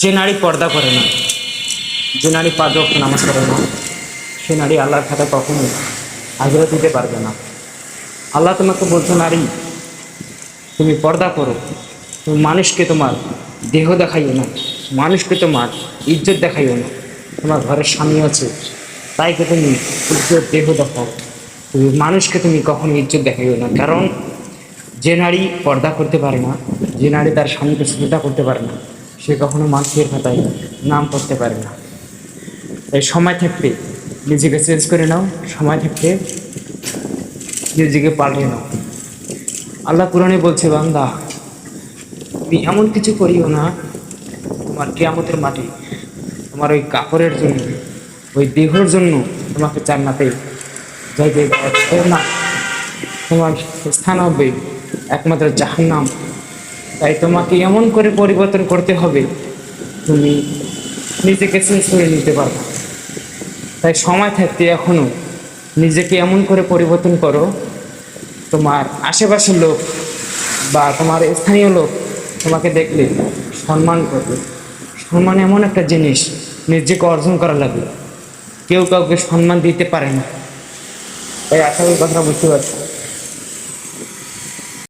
যে নারী পর্দা করে না, যে নারী 5 ওয়াক্ত নামাজ পড়ে না, সে নারী আল্লাহর খাতায় কখনোই আগ্রহ দিতে পারবে না। আল্লাহ তোমাকে বলছো, নারী তুমি পর্দা করো, তুমি মানুষকে তোমার দেহ দেখাইও না, মানুষকে তোমার ইজ্জত দেখাইও না। তোমার ঘরের স্বামী আছে, তাইকে তুমি ইজ্জত দেহ দেখাও, তুমি মানুষকে তুমি কখনো ইজ্জত দেখাইও না। কারণ যে নারী পর্দা করতে পারে না, যে নারী তার স্বামীকে শ্রদ্ধা করতে পারে না, সে কখনো মানুষের খাতায় নাম করতে পারে না। তাই সময় থাকতে নিজেকে চেঞ্জ করে নাও, সময় থাকতে নিজেকে পাল্টে নাও। আল্লাহ কুরআনে বলছে, বান্দা তুমি এমন কিছু করিও না তোমার কিয়ামতের মাঠে তোমার ওই কাপড়ের জন্য, ওই দেহর জন্য তোমাকে জান্নাতে যাইতে না, তোমার স্থান হবে একমাত্র জাহান্নাম। তাই তোমাকে এমন করে পরিবর্তন করতে হবে, তুমি নিজেকে চেঞ্জ করে নিতে পারবে। তাই সময় থাকতে এখনো নিজেকে এমন করে পরিবর্তন করো, তোমার আশেপাশের লোক বা তোমার স্থানীয় লোক তোমাকে দেখলে সম্মান করবে। সম্মান এমন একটা জিনিস, নিজেকে অর্জন করা লাগে, কেউ কাউকে সম্মান দিতে পারে না। তাই আশা করি কথাটা বুঝতে পারছি।